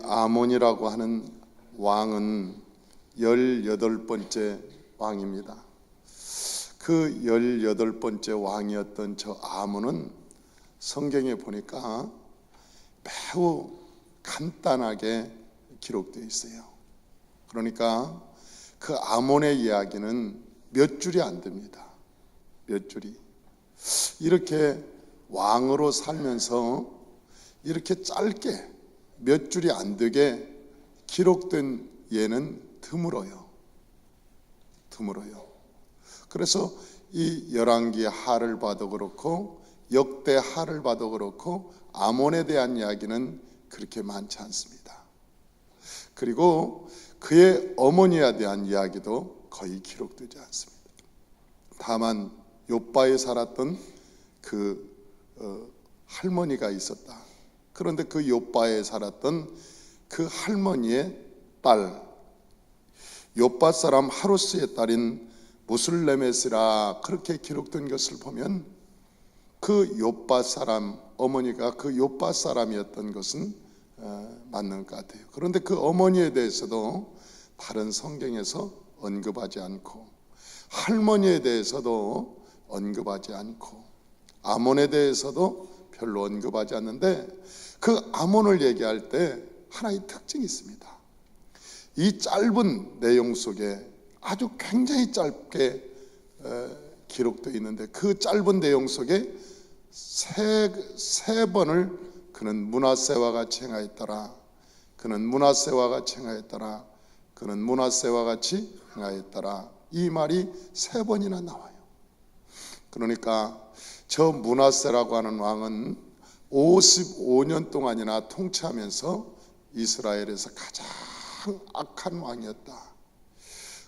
아몬이라고 하는 왕은 18번째 왕입니다. 그 18번째 왕이었던 저 아몬은 성경에 보니까 매우 간단하게 기록되어 있어요. 그러니까 그 아몬의 이야기는 몇 줄이 안 됩니다. 몇 줄이. 이렇게 왕으로 살면서 이렇게 짧게 몇 줄이 안 되게 기록된 예는 드물어요. 그래서 이 열왕기 하를 봐도 그렇고 역대 하를 봐도 그렇고 아몬에 대한 이야기는 그렇게 많지 않습니다. 그리고 그의 어머니에 대한 이야기도 거의 기록되지 않습니다. 다만 욥바에 살았던 그 할머니가 있었다. 그런데 그 욥바에 살았던 그 할머니의 딸, 욥바 사람 하루스의 딸인 무슬레메스라 그렇게 기록된 것을 보면 그 욥바 사람 어머니가 그 욥바 사람이었던 것은 맞는 것 같아요. 그런데 그 어머니에 대해서도 다른 성경에서 언급하지 않고 할머니에 대해서도 언급하지 않고 아몬에 대해서도 별로 언급하지 않는데 그 아몬을 얘기할 때 하나의 특징이 있습니다. 이 짧은 내용 속에 아주 굉장히 짧게 기록되어 있는데 그 짧은 내용 속에 세 번을 그는 므낫세와 같이 행하였더라. 그는 므낫세와 같이 행하였더라. 그는 므낫세와 같이 행하였더라. 이 말이 세 번이나 나와요. 그러니까 저 므낫세라고 하는 왕은 55년 동안이나 통치하면서 이스라엘에서 가장 악한 왕이었다.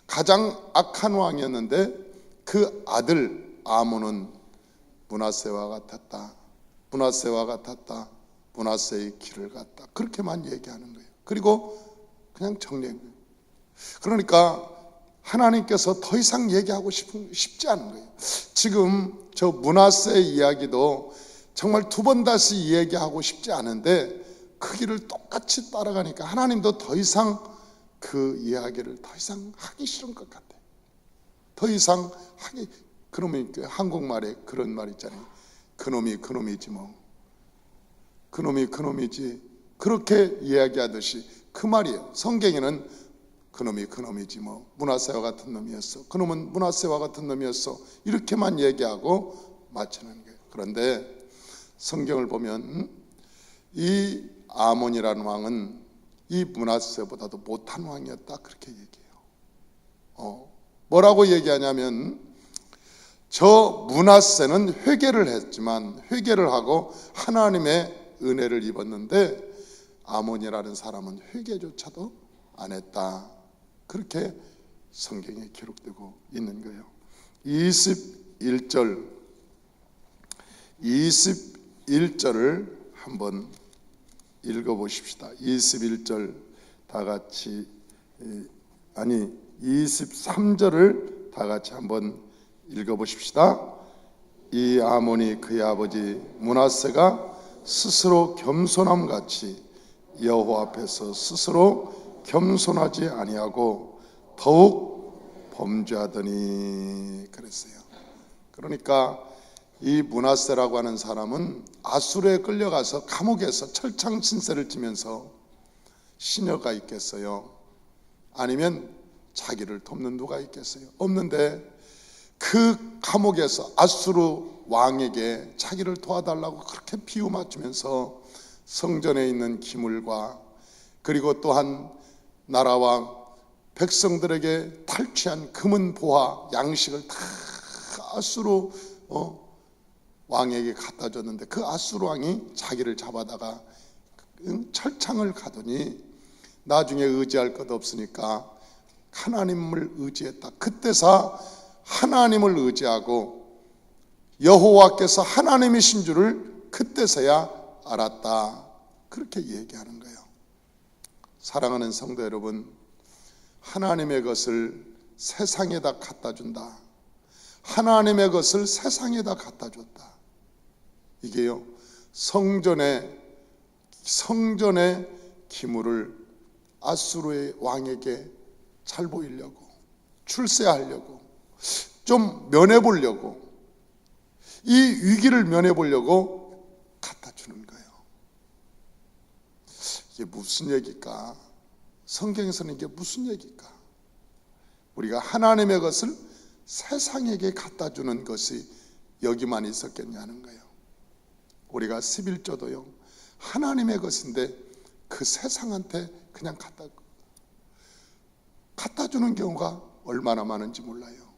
가장 악한 왕이었는데 그 아들 아몬은 므낫세와 같았다. 므낫세와 같았다. 므낫세의 길을 갔다. 그렇게만 얘기하는 거예요. 그리고 그냥 정리한 거예요. 그러니까 하나님께서 더 이상 얘기하고 싶지 않은 거예요. 지금 저 므낫세의 이야기도 정말 두 번 다시 이야기하고 싶지 않은데 그 길을 똑같이 따라가니까 하나님도 더 이상 그 이야기를 더 이상 하기 싫은 것 같아요. 더 이상 하기, 그러면 한국말에 그런 말 있잖아요. 그놈이 그놈이지 뭐. 그놈이 그놈이지. 그렇게 이야기하듯이 그 말이에요. 성경에는 그놈이 그놈이지 뭐. 므낫세와 같은 놈이었어. 그놈은 므낫세와 같은 놈이었어. 이렇게만 얘기하고 마치는 거예요. 그런데 성경을 보면 이 아몬이라는 왕은 이 므낫세보다도 못한 왕이었다 그렇게 얘기해요. 뭐라고 얘기하냐면 저 므낫세는 회개를 했지만 회개를 하고 하나님의 은혜를 입었는데 아몬이라는 사람은 회개조차도 안 했다 그렇게 성경에 기록되고 있는 거예요. 21절을 한번 읽어보십시다. 21절 다 같이 23절을 다 같이 한번 읽어보십시다. 이 아몬이 그의 아버지 므낫세가 스스로 겸손함같이 여호와 앞에서 스스로 겸손하지 아니하고 더욱 범죄하더니 그랬어요. 그러니까 이 므낫세라고 하는 사람은 아수르에 끌려가서 감옥에서 철창 신세를 지면서 시녀가 있겠어요? 아니면 자기를 돕는 누가 있겠어요? 없는데 그 감옥에서 아수르 왕에게 자기를 도와달라고 그렇게 비유 맞추면서 성전에 있는 기물과 그리고 또한 나라와 백성들에게 탈취한 금은 보화 양식을 다 아수르 왕에게 갖다 줬는데 그 아수르 왕이 자기를 잡아다가 철창을 가더니 나중에 의지할 것 없으니까 하나님을 의지했다. 그때서 하나님을 의지하고 여호와께서 하나님이신 줄을 그때서야 알았다. 그렇게 얘기하는 거예요. 사랑하는 성도 여러분, 하나님의 것을 세상에다 갖다 준다. 하나님의 것을 세상에다 갖다 줬다. 이게요 성전에 기물을 아수르의 왕에게 잘 보이려고, 출세하려고, 좀 면해보려고, 이 위기를 면해보려고 갖다 주는 거예요. 이게 무슨 얘기일까? 성경에서는 이게 무슨 얘기일까? 우리가 하나님의 것을 세상에게 갖다 주는 것이 여기만 있었겠냐는 거예요. 우리가 11조도요, 하나님의 것인데 그 세상한테 그냥 갖다 주는 경우가 얼마나 많은지 몰라요.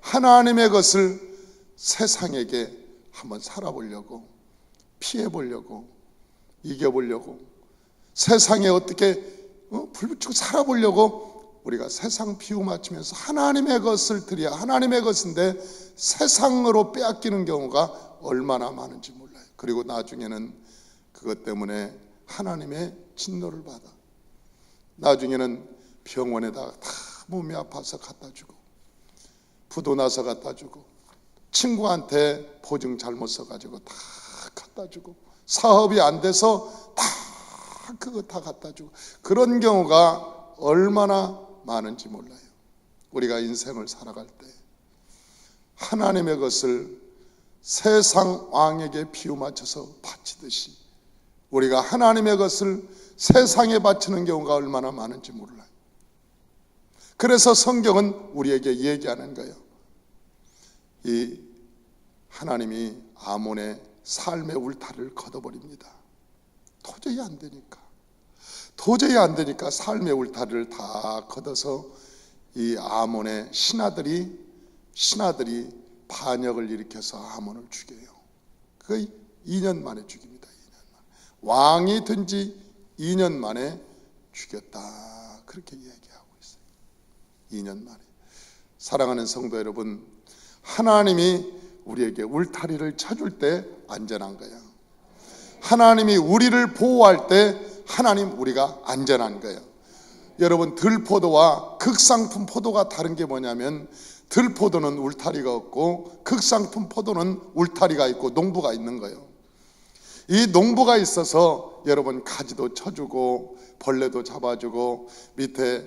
하나님의 것을 세상에게 한번 살아보려고, 피해보려고, 이겨보려고, 세상에 어떻게 불붙이고 살아보려고 우리가 세상 비유 맞추면서 하나님의 것을 드려야 하나님의 것인데 세상으로 빼앗기는 경우가 얼마나 많은지 몰라요. 그리고 나중에는 그것 때문에 하나님의 진노를 받아 나중에는 병원에다가 다 몸이 아파서 갖다 주고, 부도 나서 갖다 주고, 친구한테 보증 잘못 써가지고 다 갖다 주고, 사업이 안 돼서 다 그거 다 갖다 주고, 그런 경우가 얼마나 많은지 몰라요. 우리가 인생을 살아갈 때 하나님의 것을 세상 왕에게 비유 맞춰서 바치듯이 우리가 하나님의 것을 세상에 바치는 경우가 얼마나 많은지 몰라요. 그래서 성경은 우리에게 얘기하는 거예요. 이 하나님이 아몬의 삶의 울타리를 걷어버립니다. 도저히 안 되니까 삶의 울타리를 다 걷어서 이 아몬의 신하들이 반역을 일으켜서 아몬을 죽여요. 거의 2년 만에 죽입니다. 2년 만에. 왕이 된 지 2년 만에 죽였다, 그렇게 이야기하고 있어요. 2년 만에. 사랑하는 성도 여러분, 하나님이 우리에게 울타리를 쳐줄 때 안전한 거야. 하나님이 우리를 보호할 때 하나님 우리가 안전한 거예요. 여러분, 들포도와 극상품 포도가 다른 게 뭐냐면, 들포도는 울타리가 없고 극상품 포도는 울타리가 있고 농부가 있는 거예요. 이 농부가 있어서 여러분 가지도 쳐주고 벌레도 잡아주고 밑에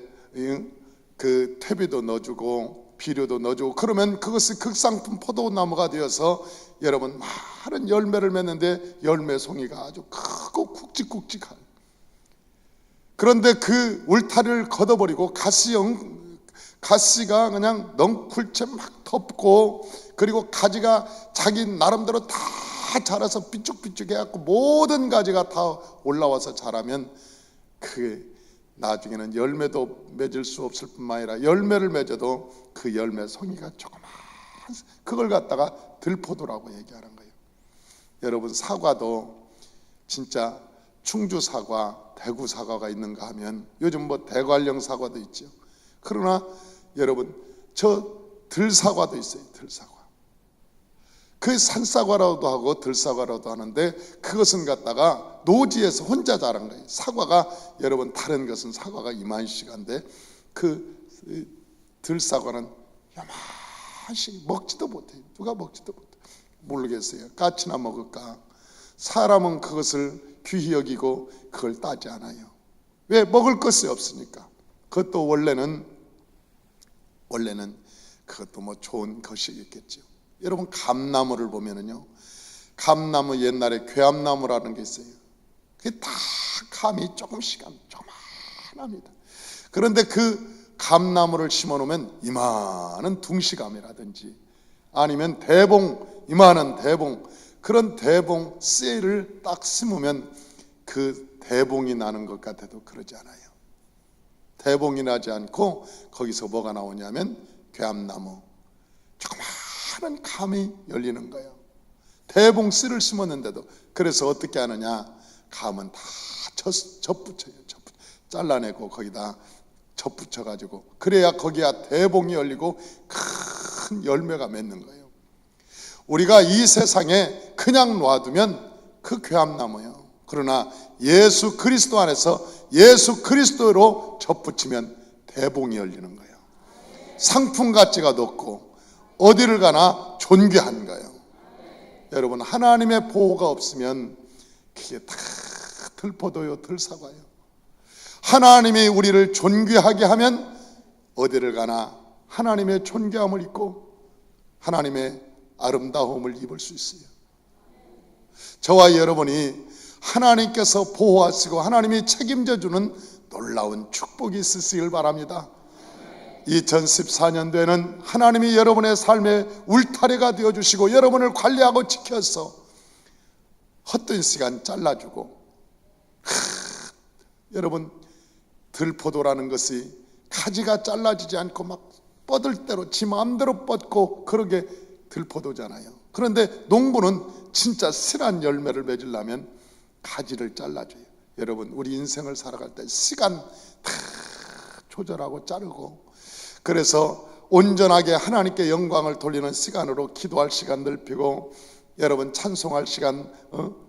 그 퇴비도 넣어주고 비료도 넣어주고, 그러면 그것이 극상품 포도나무가 되어서 여러분 많은 열매를 맺는데 열매 송이가 아주 크고 굵직굵직한. 그런데 그 울타리를 걷어버리고 가시가 그냥 넝쿨채 막 덮고, 그리고 가지가 자기 나름대로 다 자라서 삐쭉삐쭉 해갖고 모든 가지가 다 올라와서 자라면 그게 나중에는 열매도 맺을 수 없을 뿐만 아니라 열매를 맺어도 그 열매 송이가 조그만, 그걸 갖다가 들포도라고 얘기하는 거예요. 여러분, 사과도 진짜 충주 사과, 대구 사과가 있는가 하면 요즘 뭐 대관령 사과도 있죠. 그러나 여러분, 저 들사과도 있어요. 들사과. 그 산사과라고도 하고 들사과라고도 하는데, 그것은 갖다가 노지에서 혼자 자란 거예요. 사과가 여러분 다른 것은 사과가 이만씩한데 그 들사과는 요만씩 먹지도 못해요. 누가 먹지도 못해요. 모르겠어요. 까치나 먹을까? 사람은 그것을 귀히 여기고 그걸 따지 않아요. 왜? 먹을 것이 없으니까. 그것도 원래는 그것도 뭐 좋은 것이겠죠. 여러분, 감나무를 보면은요, 감나무 옛날에 괴암나무라는 게 있어요. 그게 다 감이 조금씩 조그만합니다. 그런데 그 감나무를 심어 놓으면 이만한 둥시감이라든지 아니면 이만한 대봉, 그런 대봉 씨를 딱 심으면 그 대봉이 나는 것 같아도 그러지 않아요. 대봉이 나지 않고 거기서 뭐가 나오냐면 괴암나무, 조그마한 감이 열리는 거예요. 대봉 씨를 심었는데도. 그래서 어떻게 하느냐, 감은 다 접붙여요. 잘라내고 거기다 접붙여가지고, 그래야 거기야 대봉이 열리고 큰 열매가 맺는 거예요. 우리가 이 세상에 그냥 놔두면 그 괴암나무예요. 그러나 예수 그리스도 안에서 예수 그리스도로 접붙이면 대봉이 열리는 거예요. 상품 가치가 높고 어디를 가나 존귀한 거예요. 여러분, 하나님의 보호가 없으면 그게 다 들포도요, 들사과요. 하나님이 우리를 존귀하게 하면 어디를 가나 하나님의 존귀함을 입고 하나님의 아름다움을 입을 수 있어요. 저와 여러분이 하나님께서 보호하시고 하나님이 책임져 주는 놀라운 축복이 있으시길 바랍니다. 2014년도에는 하나님이 여러분의 삶의 울타리가 되어주시고 여러분을 관리하고 지켜서 헛된 시간 잘라주고, 여러분 들포도라는 것이 가지가 잘라지지 않고 막 뻗을 대로 지 마음대로 뻗고 그러게 들포도잖아요. 그런데 농부는 진짜 실한 열매를 맺으려면 가지를 잘라줘요. 여러분 우리 인생을 살아갈 때 시간 다 조절하고 자르고, 그래서 온전하게 하나님께 영광을 돌리는 시간으로 기도할 시간 넓히고, 여러분 찬송할 시간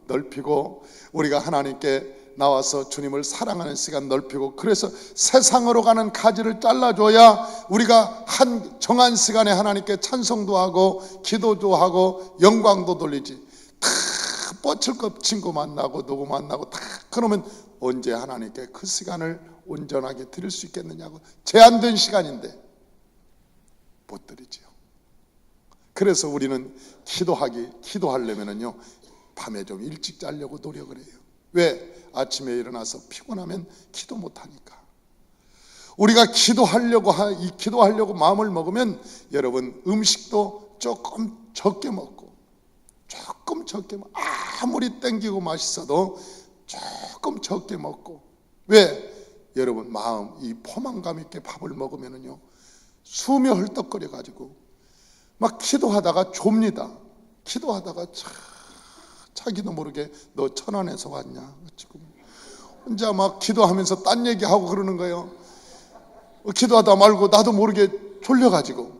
넓히고, 우리가 하나님께 나와서 주님을 사랑하는 시간 넓히고, 그래서 세상으로 가는 가지를 잘라줘야 우리가 한 정한 시간에 하나님께 찬송도 하고 기도도 하고 영광도 돌리지. 다 뻗칠것 친구 만나고 누구 만나고 다 그러면 언제 하나님께 그 시간을 온전하게 드릴 수 있겠느냐고. 제한된 시간인데 못 드리지요. 그래서 우리는 기도하려면은요 밤에 좀 일찍 자려고 노력을 해요. 왜? 아침에 일어나서 피곤하면 기도 못하니까. 우리가 기도하려고 마음을 먹으면 여러분 음식도 조금 적게 먹고, 아무리 땡기고 맛있어도 조금 적게 먹고. 왜? 여러분 마음 이 포만감 있게 밥을 먹으면은요 숨이 헐떡거려 가지고 막 기도하다가 좁니다. 기도하다가 자기도 모르게 너 천안에서 왔냐 지금 혼자 막 기도하면서 딴 얘기하고 그러는 거예요. 기도하다 말고 나도 모르게 졸려가지고.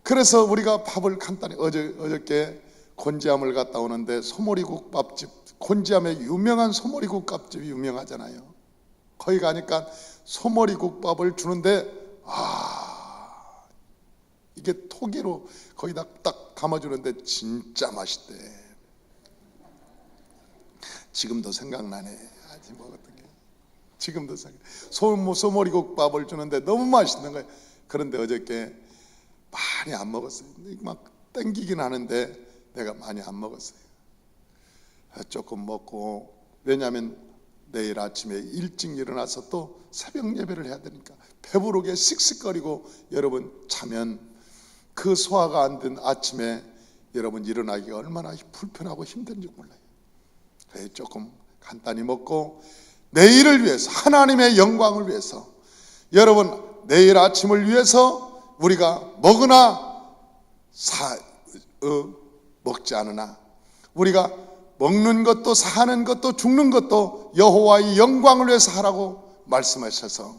그래서 우리가 밥을 간단히 어저께 곤지암을 갔다 오는데 소머리국밥집, 곤지암에 유명한 소머리국밥집이 유명하잖아요. 거기 가니까 소머리국밥을 주는데 이게 토기로 거기다 딱 담아주는데 진짜 맛있대. 지금도 생각나네. 아직 먹었던 게 지금도 생각. 소머리국밥을 주는데 너무 맛있는 거예요. 그런데 어저께 많이 안 먹었어요. 막 땡기긴 하는데 내가 많이 안 먹었어요. 조금 먹고, 왜냐하면 내일 아침에 일찍 일어나서 또 새벽 예배를 해야 되니까 배부르게 씩씩거리고 여러분 자면 그 소화가 안 된 아침에 여러분 일어나기가 얼마나 불편하고 힘든지 몰라요. 그래서 조금 간단히 먹고 내일을 위해서, 하나님의 영광을 위해서, 여러분 내일 아침을 위해서 우리가 먹으나 먹지 않으나 우리가 먹는 것도 사는 것도 죽는 것도 여호와의 영광을 위해서 하라고 말씀하셔서,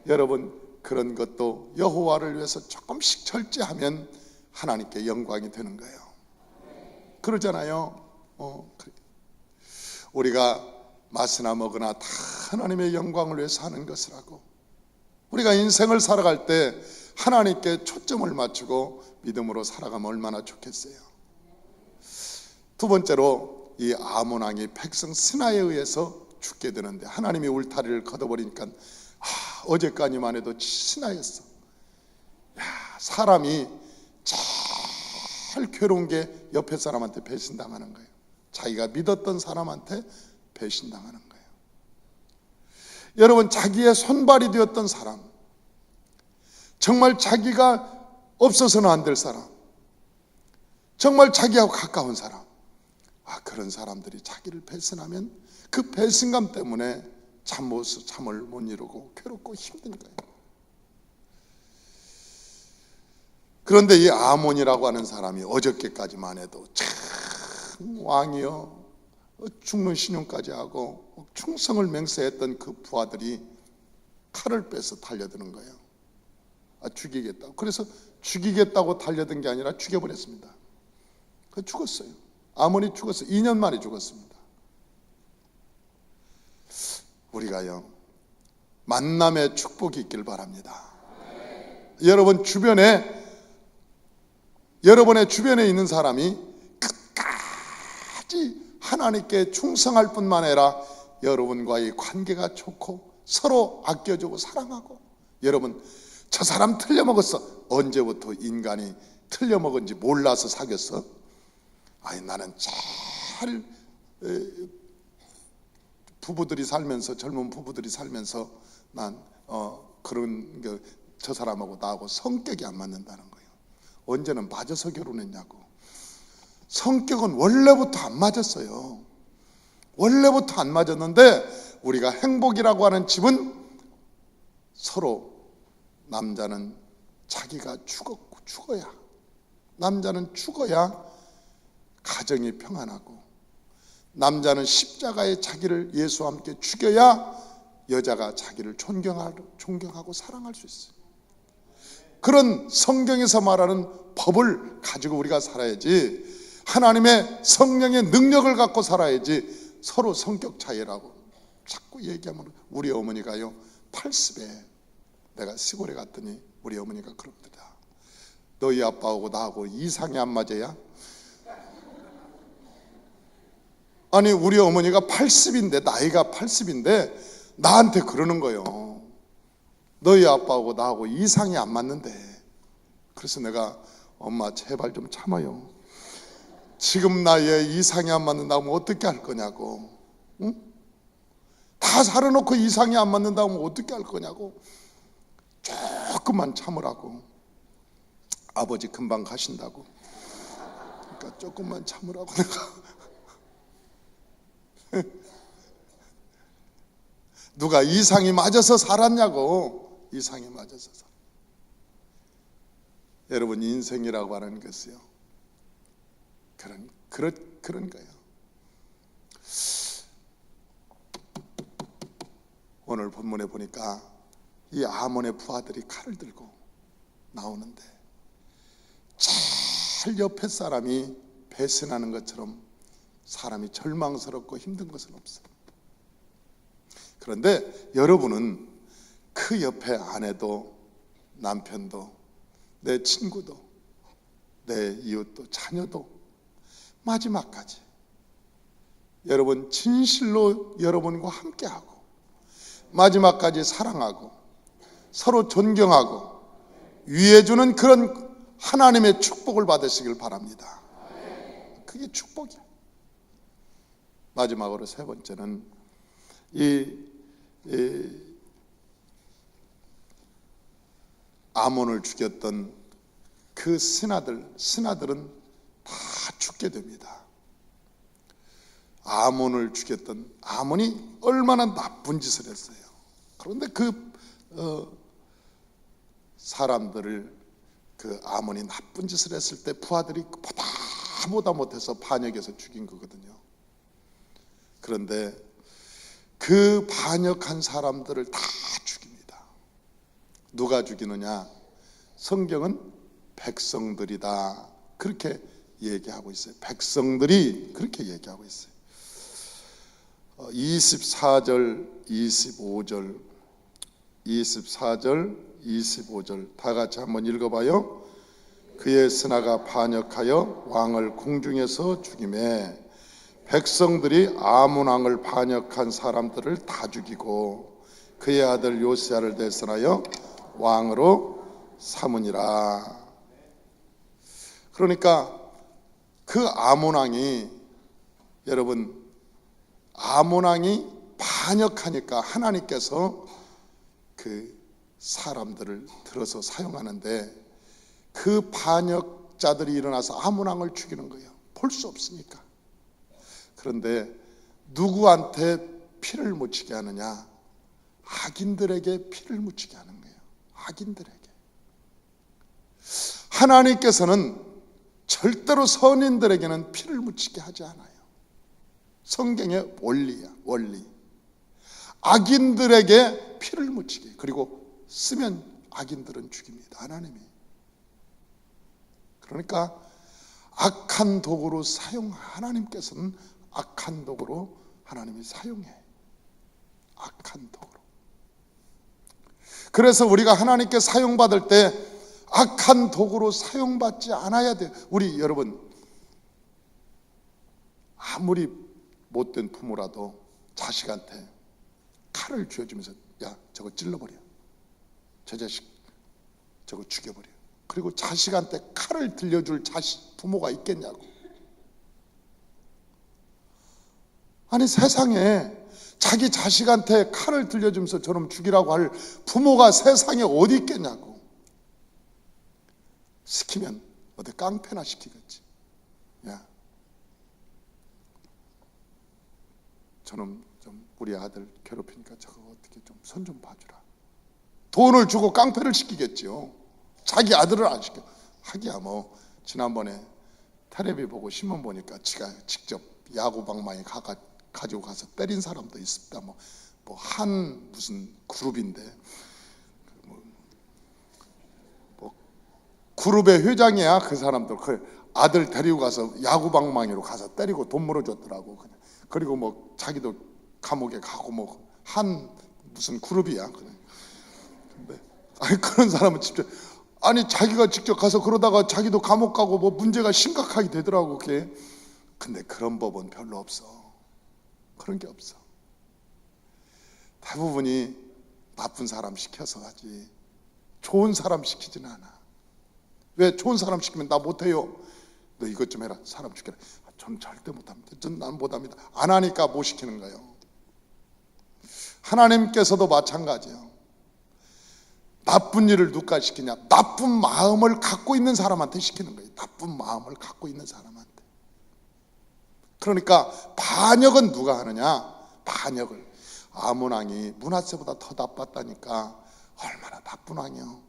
여러분 그런 것도 여호와를 위해서 조금씩 절제하면 하나님께 영광이 되는 거예요. 그러잖아요. 우리가 마시나 먹으나 다 하나님의 영광을 위해서 하는 것이라고. 우리가 인생을 살아갈 때 하나님께 초점을 맞추고 믿음으로 살아가면 얼마나 좋겠어요. 두 번째로 이 아몬 왕이 백성 신하에 의해서 죽게 되는데 하나님이 울타리를 걷어버리니까 어제까지만 해도 신하였어. 사람이 제일 괴로운 게 옆에 사람한테 배신당하는 거예요. 자기가 믿었던 사람한테 배신당하는 거예요. 여러분 자기의 손발이 되었던 사람, 정말 자기가 없어서는 안 될 사람, 정말 자기하고 가까운 사람, 그런 사람들이 자기를 배신하면 그 배신감 때문에 잠을 못 이루고 괴롭고 힘든 거예요. 그런데 이 아몬이라고 하는 사람이 어저께까지만 해도 참 왕이요 죽는 신용까지 하고 충성을 맹세했던 그 부하들이 칼을 빼서 달려드는 거예요. 죽이겠다고. 그래서 죽이겠다고 달려든 게 아니라 죽여버렸습니다. 죽었어요. 아몬이 죽었어요. 2년 만에 죽었습니다. 우리가요 만남의 축복이 있길 바랍니다. 여러분의 주변에 있는 사람이 끝까지 하나님께 충성할 뿐만 아니라 여러분과의 관계가 좋고 서로 아껴주고 사랑하고, 여러분 저 사람 틀려먹었어. 언제부터 인간이 틀려먹은지 몰라서 사귀었어? 아니, 나는 잘 부부들이 살면서, 젊은 부부들이 살면서 난 그런 저 사람하고 나하고 성격이 안 맞는다는 거예요. 언제는 맞아서 결혼했냐고. 성격은 원래부터 안 맞았어요. 원래부터 안 맞았는데, 우리가 행복이라고 하는 집은 서로, 남자는 자기가 죽어야, 남자는 죽어야 가정이 평안하고, 남자는 십자가에 자기를 예수와 함께 죽여야 여자가 자기를 존경하고 사랑할 수 있어요. 그런 성경에서 말하는 법을 가지고 우리가 살아야지, 하나님의 성령의 능력을 갖고 살아야지. 서로 성격 차이라고 자꾸 얘기하면, 우리 어머니가요 80에, 내가 시골에 갔더니 우리 어머니가 그럽니다. 너희 아빠하고 나하고 이상이 안 맞아야? 아니, 우리 어머니가 80인데, 나이가 80인데 나한테 그러는 거예요. 너희 아빠하고 나하고 이상이 안 맞는데. 그래서 내가, 엄마 제발 좀 참아요. 지금 나이에 이상이 안 맞는다고 하면 어떻게 할 거냐고. 응? 다 살아놓고 이상이 안 맞는다고 하면 어떻게 할 거냐고. 조금만 참으라고. 아버지 금방 가신다고. 그러니까 조금만 참으라고 내가. 누가 이상이 맞아서 살았냐고. 이상이 맞아서 살았. 여러분, 인생이라고 하는 것이요, 그런 거예요. 오늘 본문에 보니까 이 아몬의 부하들이 칼을 들고 나오는데, 잘 옆에 사람이 배신하는 것처럼 사람이 절망스럽고 힘든 것은 없어요. 그런데 여러분은 그 옆에 아내도 남편도 내 친구도 내 이웃도 자녀도 마지막까지 여러분 진실로 여러분과 함께하고 마지막까지 사랑하고 서로 존경하고 위해주는 그런 하나님의 축복을 받으시길 바랍니다. 그게 축복이야. 마지막으로 세 번째는 이 아몬을 죽였던 그 신하들은 다 죽게 됩니다. 아몬을 죽였던, 아몬이 얼마나 나쁜 짓을 했어요. 그런데 그 사람들을, 그 아몬이 나쁜 짓을 했을 때 부하들이 보다 못해서 반역해서 죽인 거거든요. 그런데 그 반역한 사람들을 다 죽입니다. 누가 죽이느냐? 성경은 백성들이다, 그렇게 얘기하고 있어요. 백성들이 그렇게 얘기하고 있어요. 24절, 25절, 24절, 25절 다 같이 한번 읽어봐요. 그의 신하가 반역하여 왕을 궁중에서 죽이매 백성들이 아몬 왕을 반역한 사람들을 다 죽이고 그의 아들 요시야를 대선하여 왕으로 삼으니라. 그러니까 그 아몬 왕이, 여러분, 아몬 왕이 반역하니까 하나님께서 그 사람들을 들어서 사용하는데, 그 반역자들이 일어나서 아몬 왕을 죽이는 거예요. 볼 수 없으니까. 그런데 누구한테 피를 묻히게 하느냐? 악인들에게 피를 묻히게 하는 거예요. 악인들에게. 하나님께서는 절대로 선인들에게는 피를 묻히게 하지 않아요. 성경의 원리야, 원리. 악인들에게 피를 묻히게, 그리고 쓰면 악인들은 죽입니다, 하나님이. 그러니까 악한 도구로 하나님께서는 악한 도구로 하나님이 사용해. 악한 도구로. 그래서 우리가 하나님께 사용받을 때 악한 도구로 사용받지 않아야 돼요. 우리 여러분, 아무리 못된 부모라도 자식한테 칼을 쥐어주면서 야 저거 찔러버려, 저 자식 저거 죽여버려. 그리고 자식한테 칼을 들려줄 부모가 있겠냐고. 아니 세상에 자기 자식한테 칼을 들려주면서 저놈 죽이라고 할 부모가 세상에 어디 있겠냐고. 시키면 어디 깡패나 시키겠지. 야 저놈 좀 우리 아들 괴롭히니까 저거 어떻게 좀 손 좀 봐주라. 돈을 주고 깡패를 시키겠지요. 자기 아들을 안 시켜. 하기야 뭐 지난번에 텔레비 보고 신문 보니까 지가 직접 야구방망이 가지고 가서 때린 사람도 있습니다. 뭐 한 무슨 그룹인데 뭐 그룹의 회장이야. 그 사람들 그 아들 데리고 가서 야구방망이로 가서 때리고 돈 물어줬더라고. 그리고 뭐 자기도 감옥에 가고 뭐 한 무슨 그룹이야. 근데 아니 그런 사람은 직접 아니 자기가 직접 가서 그러다가 자기도 감옥 가고 뭐 문제가 심각하게 되더라고 그게. 근데 그런 법은 별로 없어. 그런 게 없어. 대부분이 나쁜 사람 시켜서 하지 좋은 사람 시키지는 않아. 왜? 좋은 사람 시키면 나 못해요. 너 이것 좀 해라. 사람 죽여라. 저는 절대 못합니다. 난 못합니다. 안 하니까 못 시키는 거예요. 하나님께서도 마찬가지예요. 나쁜 일을 누가 시키냐? 나쁜 마음을 갖고 있는 사람한테 시키는 거예요. 나쁜 마음을 갖고 있는 사람한테. 그러니까 반역은 누가 하느냐? 반역을 아몬 왕이 므낫세보다 더 나빴다니까. 얼마나 나쁜 왕이요.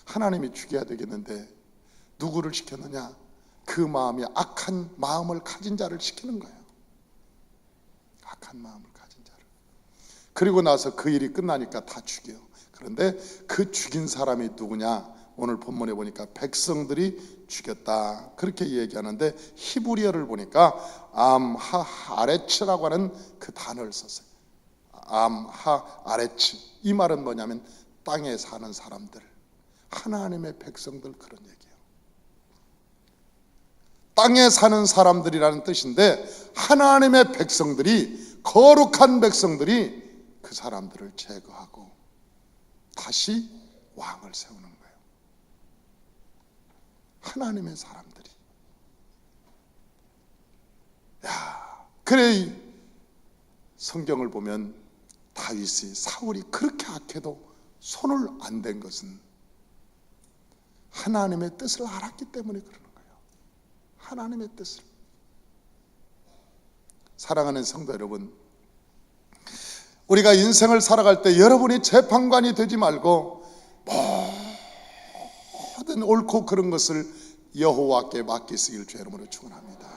하나님이 죽여야 되겠는데 누구를 시켰느냐? 그 마음이 악한 마음을 가진 자를 시키는 거예요. 악한 마음을 가진 자를. 그리고 나서 그 일이 끝나니까 다 죽여요. 그런데 그 죽인 사람이 누구냐? 오늘 본문에 보니까 백성들이 죽였다 그렇게 얘기하는데 히브리어를 보니까 암하아레츠라고 하는 그 단어를 썼어요. 암하아레츠. 이 말은 뭐냐면 땅에 사는 사람들, 하나님의 백성들, 그런 얘기예요. 땅에 사는 사람들이라는 뜻인데 하나님의 백성들이, 거룩한 백성들이 그 사람들을 제거하고 다시 왕을 세우는 거예요. 하나님의 사람들이. 그래 성경을 보면 다윗이, 사울이 그렇게 악해도 손을 안 댄 것은 하나님의 뜻을 알았기 때문에 그러는 거예요. 하나님의 뜻을. 사랑하는 성도 여러분, 우리가 인생을 살아갈 때 여러분이 재판관이 되지 말고 모든 옳고 그른 것을 여호와께 맡기시길 주의 이름으로 축원합니다.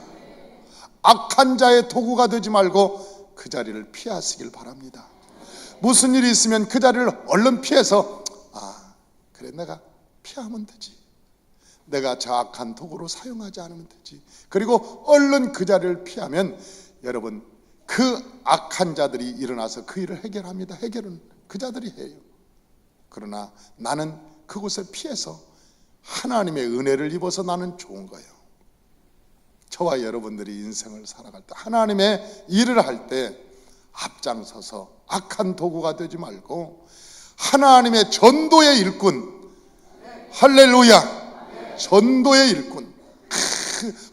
악한 자의 도구가 되지 말고 그 자리를 피하시길 바랍니다. 무슨 일이 있으면 그 자리를 얼른 피해서 그래 내가 피하면 되지, 내가 저 악한 도구로 사용하지 않으면 되지. 그리고 얼른 그 자리를 피하면 여러분 그 악한 자들이 일어나서 그 일을 해결합니다. 해결은 그 자들이 해요. 그러나 나는 그곳을 피해서 하나님의 은혜를 입어서 나는 좋은 거예요. 저와 여러분들이 인생을 살아갈 때, 하나님의 일을 할 때 앞장서서 악한 도구가 되지 말고 하나님의 전도의 일꾼, 할렐루야, 전도의 일꾼,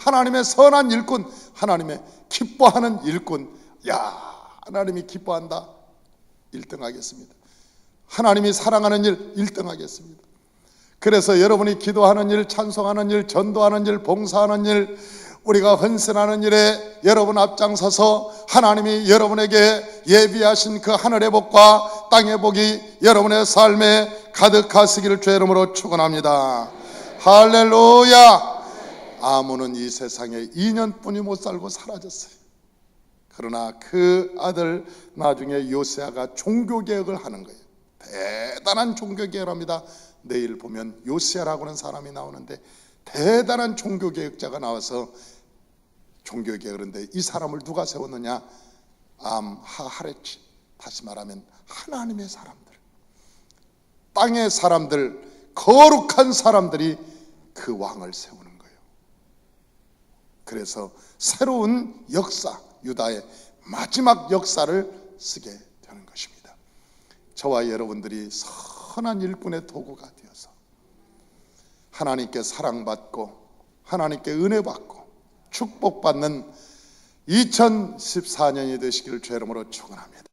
하나님의 선한 일꾼, 하나님의 기뻐하는 일꾼. 하나님이 기뻐한다, 1등 하겠습니다. 하나님이 사랑하는 일 1등 하겠습니다. 그래서 여러분이 기도하는 일, 찬송하는 일, 전도하는 일, 봉사하는 일, 우리가 헌신하는 일에 여러분 앞장서서 하나님이 여러분에게 예비하신 그 하늘의 복과 땅의 복이 여러분의 삶에 가득하시기를 주의 이름으로 축원합니다. 할렐루야. 아몬은 이 세상에 2년뿐이 못 살고 사라졌어요. 그러나 그 아들 나중에 요시아가 종교개혁을 하는 거예요. 대단한 종교개혁을 합니다. 내일 보면 요시아라고 하는 사람이 나오는데 대단한 종교개혁자가 나와서 종교개혁을 하는데 이 사람을 누가 세웠느냐? 암하하레츠. 다시 말하면 하나님의 사람들, 땅의 사람들, 거룩한 사람들이 그 왕을 세우는 거예요. 그래서 새로운 역사, 유다의 마지막 역사를 쓰게 되는 것입니다. 저와 여러분들이 선한 일꾼의 도구가 되어서 하나님께 사랑받고 하나님께 은혜받고 축복받는 2014년이 되시기를 주의 이름으로 축원합니다.